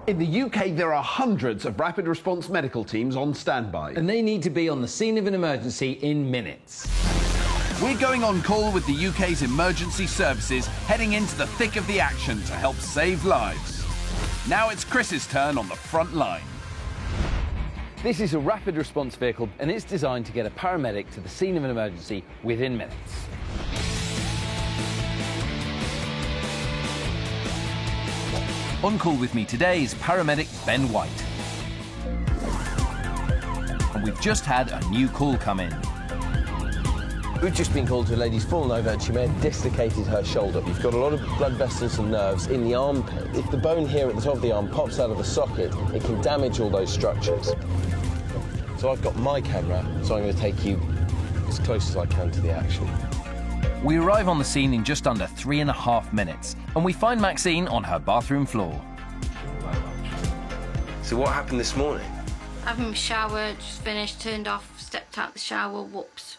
In the UK, there are hundreds of rapid response medical teams on standby. And they need to be on the scene of an emergency in minutes. We're going on call with the UK's emergency services, heading into the thick of the action to help save lives. Now it's Chris's turn on the front line. This is a rapid response vehicle, and it's designed to get a paramedic to the scene of an emergency within minutes. On call with me today is paramedic Ben White. And we've just had a new call come in. We've just been called to a lady's fallen over and she may have dislocated her shoulder. You've got a lot of blood vessels and nerves in the armpit. If the bone here at the top of the arm pops out of the socket, it can damage all those structures. So I've got my camera, so I'm going to take you as close as I can to the action. We arrive on the scene in just under 3.5 minutes, and we find Maxine on her bathroom floor. So what happened this morning? Having a shower, just finished, turned off, stepped out the shower, whoops,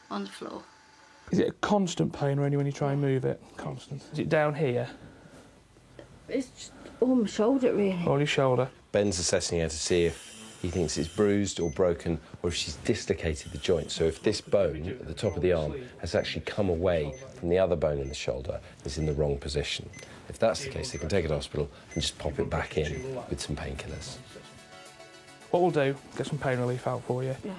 on the floor. Is it a constant pain really when you try and move it? Constant. Is it down here? It's just all my shoulder, really. All your shoulder? Ben's assessing her to see if he thinks it's bruised or broken, or if she's dislocated the joint. So if this bone at the top of the arm has actually come away from the other bone in the shoulder, it's in the wrong position. If that's the case, they can take it to hospital and just pop it back in with some painkillers. What we'll do, get some pain relief out for you. Yeah.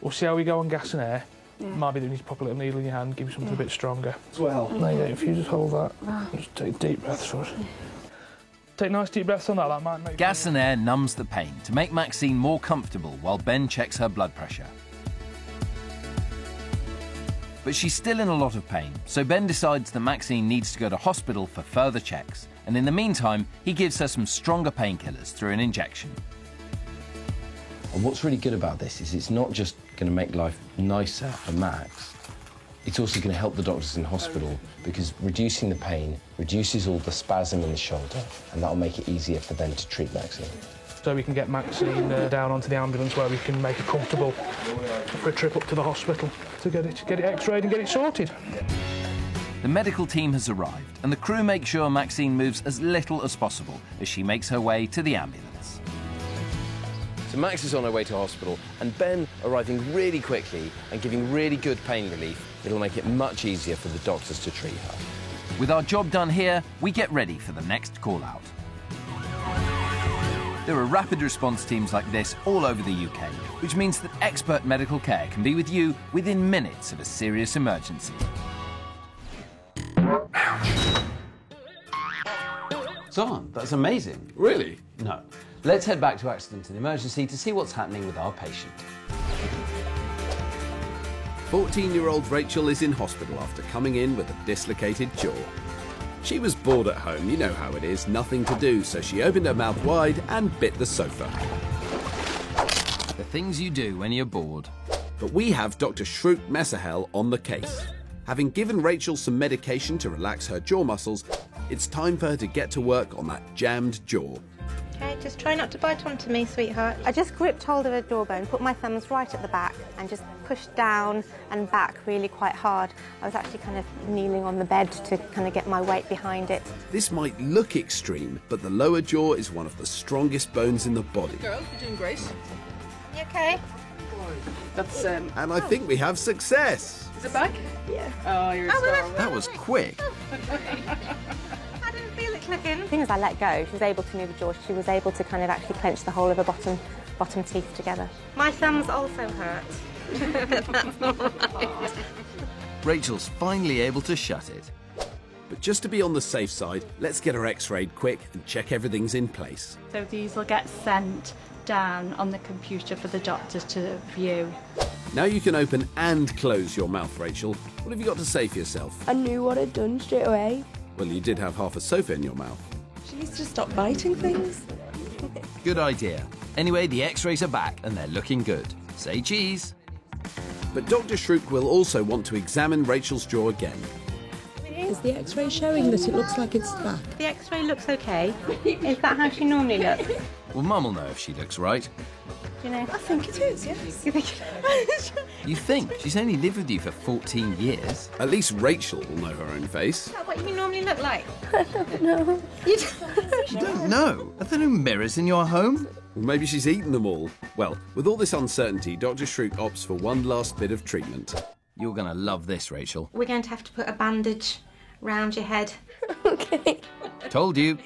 We'll see how we go on gas and air. Yeah. Might be that we need to pop a little needle in your hand, give you something a bit stronger. Well, no, yeah, if you just hold that, just take deep breaths for us. Take nice deep breaths on that, that might make... Gas and air numbs the pain to make Maxine more comfortable while Ben checks her blood pressure. But she's still in a lot of pain, so Ben decides that Maxine needs to go to hospital for further checks, and in the meantime, he gives her some stronger painkillers through an injection. And what's really good about this is it's not just going to make life nicer for Max, it's also going to help the doctors in hospital because reducing the pain reduces all the spasm in the shoulder, and that'll make it easier for them to treat Maxine. So we can get Maxine down onto the ambulance where we can make her comfortable for a trip up to the hospital to get it x-rayed and get it sorted. The medical team has arrived, and the crew make sure Maxine moves as little as possible as she makes her way to the ambulance. So Max is on her way to hospital, and Ben arriving really quickly and giving really good pain relief. It'll make it much easier for the doctors to treat her. With our job done here, we get ready for the next call-out. There are rapid response teams like this all over the UK, which means that expert medical care can be with you within minutes of a serious emergency. Son, that's amazing. Really? No. Let's head back to accident and emergency to see what's happening with our patient. 14-year-old Rachel is in hospital after coming in with a dislocated jaw. She was bored at home, you know how it is, nothing to do, so she opened her mouth wide and bit the sofa. The things you do when you're bored. But we have Dr. Shroot Messerhell on the case. Having given Rachel some medication to relax her jaw muscles, it's time for her to get to work on that jammed jaw. Okay, just try not to bite onto me, sweetheart. I just gripped hold of her jawbone, put my thumbs right at the back and just pushed down and back really quite hard. I was actually kind of kneeling on the bed to kind of get my weight behind it. This might look extreme, but the lower jaw is one of the strongest bones in the body. Girl, you're doing great. You okay? That's, And I think we have success. Is it back? Yeah. Oh, you're a star. That was quick. I didn't feel it clicking. As soon as I let go, she was able to move the jaw. She was able to kind of actually clench the whole of her bottom teeth together. My thumbs also hurt. That's all right. Rachel's finally able to shut it. But just to be on the safe side, let's get her x-rayed quick and check everything's in place. So these will get sent down on the computer for the doctors to view. Now you can open and close your mouth, Rachel. What have you got to say for yourself? I knew what I'd done straight away. Well, you did have half a sofa in your mouth. She needs to stop biting things. Good idea. Anyway, the x-rays are back and they're looking good. Say cheese. But Dr. Shroot will also want to examine Rachel's jaw again. Is the x-ray showing that it looks like it's back? The x-ray looks okay. Is that how she normally looks? Well, Mum will know if she looks right. Do you know? I think it is, yes. You think it is? You think? She's only lived with you for 14 years. At least Rachel will know her own face. Is that what you normally look like? No. You You don't know? Are there no mirrors in your home? Well, maybe she's eaten them all. Well, with all this uncertainty, Dr. Shroot opts for one last bit of treatment. You're going to love this, Rachel. We're going to have to put a bandage round your head. Okay. Told you.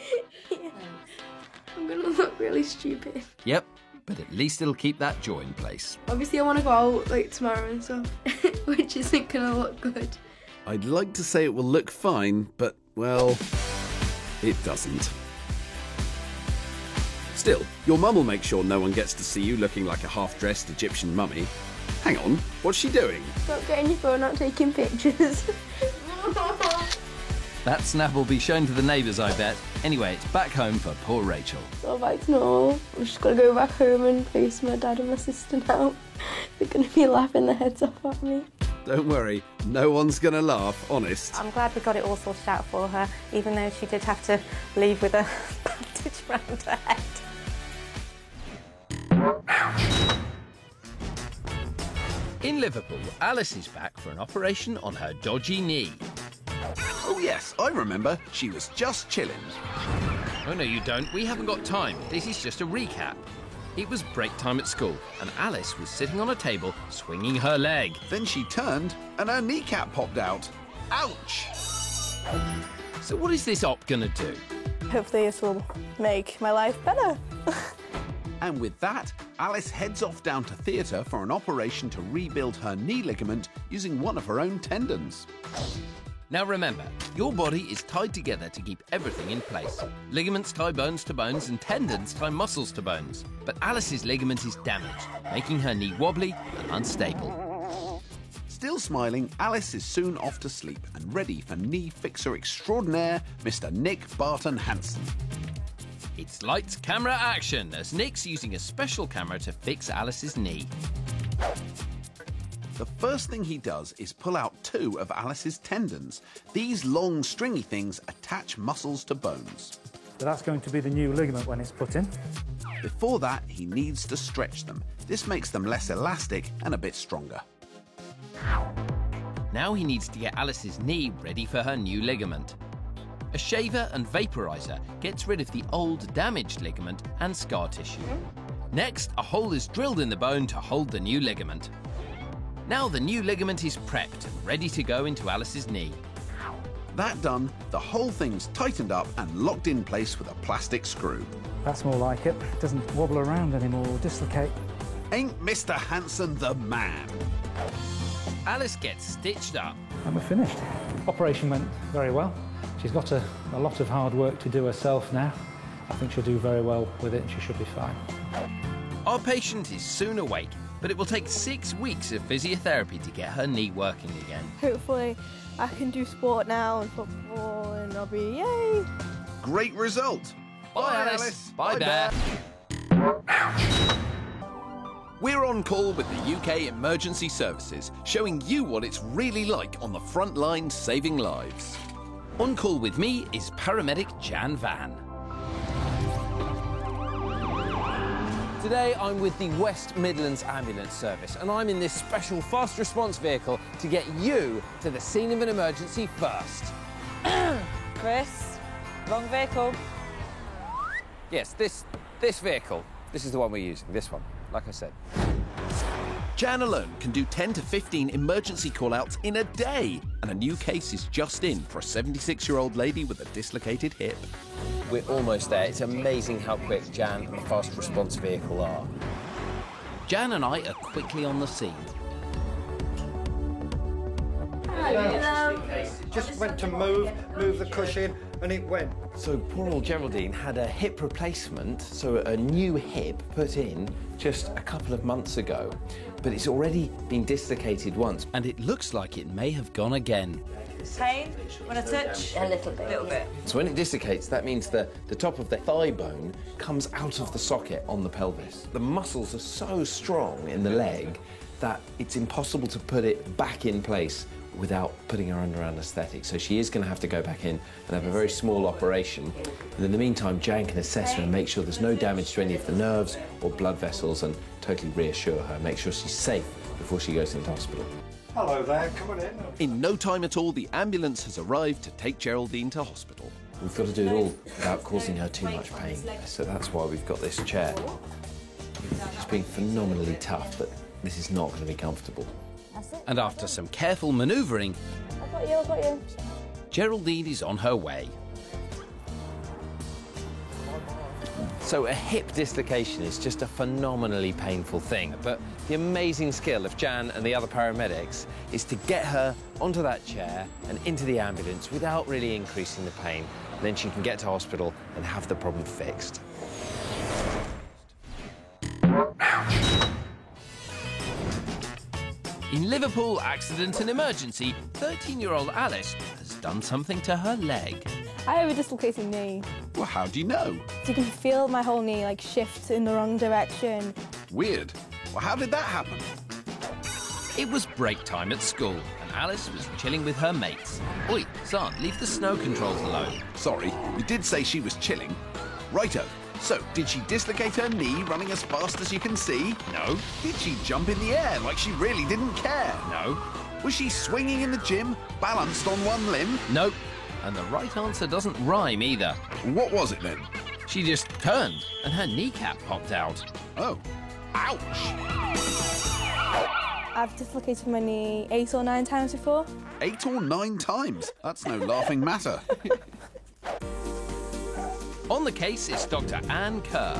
Yeah. I'm gonna look really stupid. Yep, but at least it'll keep that jaw in place. Obviously, I want to go out like tomorrow and stuff, which isn't gonna look good. I'd like to say it will look fine, but, well, it doesn't. Still, your mum will make sure no one gets to see you looking like a half-dressed Egyptian mummy. Hang on, what's she doing? Stop getting your phone out taking pictures. That snap will be shown to the neighbours, I bet. Anyway, it's back home for poor Rachel. So back to normal. I'm just gonna go back home and face my dad and my sister now. They're gonna be laughing their heads off at me. Don't worry, no one's gonna laugh, honest. I'm glad we got it all sorted out for her, even though she did have to leave with a bandage round her head. In Liverpool, Alice is back for an operation on her dodgy knee. Oh yes, I remember. She was just chilling. Oh no, you don't. We haven't got time. This is just a recap. It was break time at school, and Alice was sitting on a table, swinging her leg. Then she turned, and her kneecap popped out. Ouch! So what is this op gonna do? Hopefully this will make my life better. And with that, Alice heads off down to theatre for an operation to rebuild her knee ligament using one of her own tendons. Now remember, your body is tied together to keep everything in place. Ligaments tie bones to bones and tendons tie muscles to bones. But Alice's ligament is damaged, making her knee wobbly and unstable. Still smiling, Alice is soon off to sleep and ready for knee fixer extraordinaire, Mr. Nick Barton Hansen. It's lights, camera, action, as Nick's using a special camera to fix Alice's knee. The first thing he does is pull out two of Alice's tendons. These long, stringy things attach muscles to bones. So that's going to be the new ligament when it's put in. Before that, he needs to stretch them. This makes them less elastic and a bit stronger. Now he needs to get Alice's knee ready for her new ligament. A shaver and vaporizer gets rid of the old damaged ligament and scar tissue. Next, a hole is drilled in the bone to hold the new ligament. Now the new ligament is prepped and ready to go into Alice's knee. That done, the whole thing's tightened up and locked in place with a plastic screw. That's more like it. It doesn't wobble around anymore or dislocate. Ain't Mr. Hansen the man? Alice gets stitched up. And we're finished. Operation went very well. She's got a lot of hard work to do herself now. I think she'll do very well with it and she should be fine. Our patient is soon awake, but it will take 6 weeks of physiotherapy to get her knee working again. Hopefully I can do sport now and football and I'll be yay! Great result! Bye, Alice. Bye, Bear. We're on call with the UK Emergency Services, showing you what it's really like on the front line saving lives. On call with me is paramedic Jan Van. Today I'm with the West Midlands Ambulance Service and I'm in this special fast response vehicle to get you to the scene of an emergency first. Chris, wrong vehicle. Yes, this vehicle. This is the one we're using, this one, like I said. Jan alone can do 10 to 15 emergency call-outs in a day, and a new case is just in for a 76-year-old lady with a dislocated hip. We're almost there. It's amazing how quick Jan and the fast response vehicle are. Jan and I are quickly on the scene. Just went to move the cushion, and it went. So poor old Geraldine had a hip replacement, so a new hip put in just a couple of months ago. But it's already been dislocated once. And it looks like it may have gone again. Pain when I touch? A little bit. So when it dislocates, that means the top of the thigh bone comes out of the socket on the pelvis. The muscles are so strong in the leg that it's impossible to put it back in place without putting her under anaesthetic. So she is going to have to go back in and have a very small operation. And in the meantime, Jan can assess her and make sure there's no damage to any of the nerves or blood vessels and totally reassure her, make sure she's safe before she goes into hospital. Hello there, come on in. In no time at all, the ambulance has arrived to take Geraldine to hospital. We've got to do it all without causing her too much pain. So that's why we've got this chair. It's been phenomenally tough, but this is not going to be comfortable. And after some careful manoeuvring, I've got you. Geraldine is on her way. So a hip dislocation is just a phenomenally painful thing, but the amazing skill of Jan and the other paramedics is to get her onto that chair and into the ambulance without really increasing the pain. Then she can get to hospital and have the problem fixed. In Liverpool Accident and Emergency, 13-year-old Alice has done something to her leg. I have a dislocated knee. Well, how do you know? You can feel my whole knee like shift in the wrong direction. Weird. Well, how did that happen? It was break time at school, and Alice was chilling with her mates. Oi, son, leave the snow controls alone. Sorry, you did say she was chilling. Righto. So, did she dislocate her knee running as fast as you can see? No. Did she jump in the air like she really didn't care? No. Was she swinging in the gym, balanced on one limb? Nope. And the right answer doesn't rhyme either. What was it then? She just turned and her kneecap popped out. Oh. Ouch! I've dislocated my knee 8 or 9 times before. 8 or 9 times? That's no laughing matter. On the case is Dr. Anne Kerr.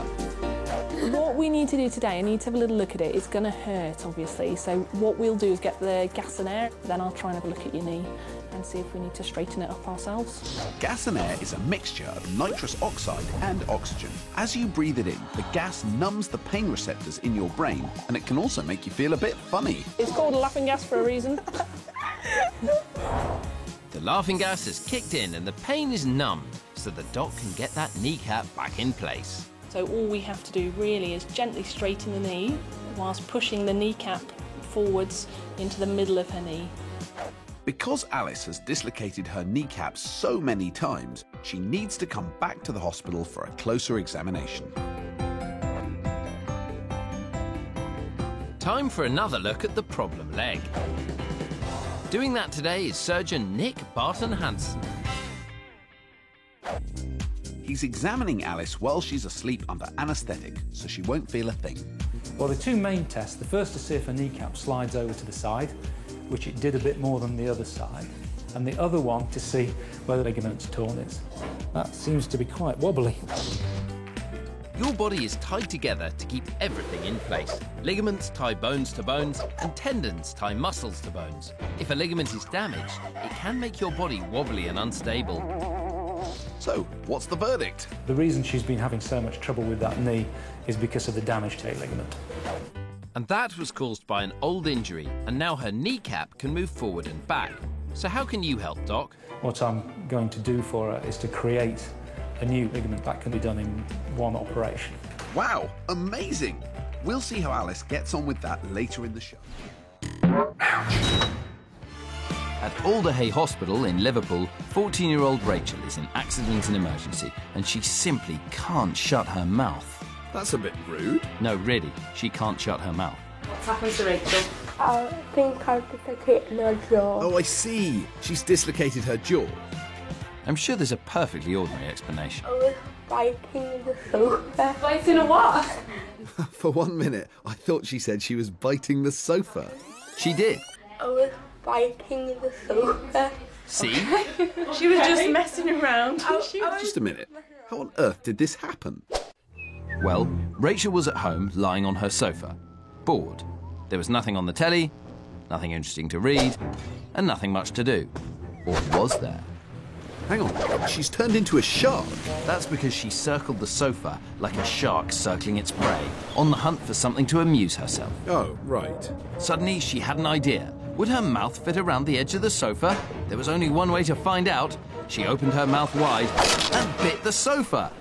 What we need to do today, I need to have a little look at it. It's going to hurt, obviously. So what we'll do is get the gas and air. Then I'll try and have a look at your knee and see if we need to straighten it up ourselves. Gas and air is a mixture of nitrous oxide and oxygen. As you breathe it in, the gas numbs the pain receptors in your brain, and it can also make you feel a bit funny. It's called a laughing gas for a reason. The laughing gas has kicked in and the pain is numbed, so the doc can get that kneecap back in place. So all we have to do really is gently straighten the knee whilst pushing the kneecap forwards into the middle of her knee. Because Alice has dislocated her kneecap so many times, she needs to come back to the hospital for a closer examination. Time for another look at the problem leg. Doing that today is surgeon Nick Barton Hansen. He's examining Alice while she's asleep under anaesthetic, so she won't feel a thing. Well, the two main tests, the first to see if her kneecap slides over to the side, which it did a bit more than the other side, and the other one to see whether the ligament's torn is. That seems to be quite wobbly. Your body is tied together to keep everything in place. Ligaments tie bones to bones, and tendons tie muscles to bones. If a ligament is damaged, it can make your body wobbly and unstable. So, what's the verdict? The reason she's been having so much trouble with that knee is because of the damage to a ligament. And that was caused by an old injury, and now her kneecap can move forward and back. So how can you help, Doc? What I'm going to do for her is to create a new ligament that can be done in one operation. Wow, amazing! We'll see how Alice gets on with that later in the show. At Alderhay Hospital in Liverpool, 14-year-old Rachel is in accident and emergency, and she simply can't shut her mouth. That's a bit rude. No, really, she can't shut her mouth. What's happened to Rachel? I think I've dislocated her jaw. Oh, I see. She's dislocated her jaw. I'm sure there's a perfectly ordinary explanation. I was biting the sofa. Biting a what? For 1 minute, I thought she said she was biting the sofa. She did. I was biting the sofa. See? She was just messing around. Just a minute. How on earth did this happen? Well, Rachel was at home, lying on her sofa, bored. There was nothing on the telly, nothing interesting to read, and nothing much to do. Or was there? Hang on, she's turned into a shark. That's because she circled the sofa like a shark circling its prey, on the hunt for something to amuse herself. Oh, right. Suddenly, she had an idea. Would her mouth fit around the edge of the sofa? There was only one way to find out. She opened her mouth wide and bit the sofa.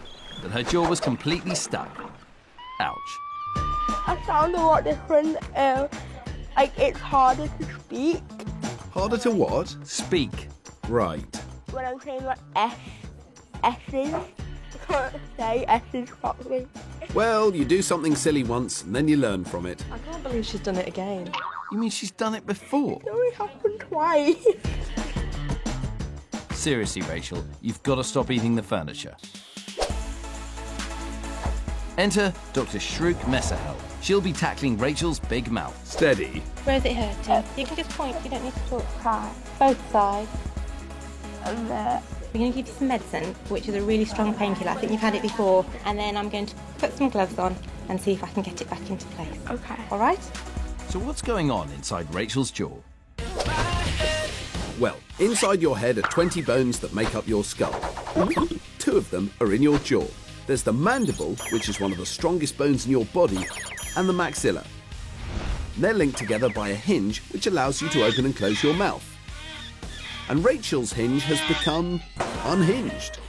But her jaw was completely stuck. Ouch. I sound a lot different. Like, it's harder to speak. Harder to what? Speak. Right. When I'm saying like S's, I can't say S's properly. Well, you do something silly once and then you learn from it. I can't believe she's done it again. You mean she's done it before? It only happened twice. Seriously, Rachel, you've got to stop eating the furniture. Enter Dr. Shrouk Messerhel. She'll be tackling Rachel's big mouth. Steady. Where is it hurting? You can just point, you don't need to talk. Both sides. And there. We're going to give you some medicine, which is a really strong painkiller. I think you've had it before. And then I'm going to put some gloves on and see if I can get it back into place. Okay. All right? So what's going on inside Rachel's jaw? Well, inside your head are 20 bones that make up your skull. 2 of them are in your jaw. There's the mandible, which is one of the strongest bones in your body, and the maxilla. They're linked together by a hinge which allows you to open and close your mouth. And Rachel's hinge has become unhinged.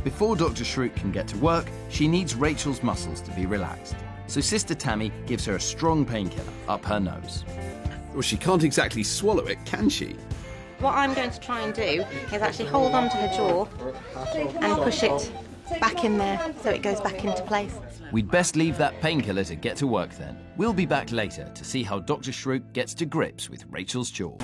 Before Dr. Shrouk can get to work, she needs Rachel's muscles to be relaxed. So Sister Tammy gives her a strong painkiller up her nose. Well, she can't exactly swallow it, can she? What I'm going to try and do is actually hold on to her jaw and push it back in there so it goes back into place. We'd best leave that painkiller to get to work then. We'll be back later to see how Dr. Shrouk gets to grips with Rachel's jaw.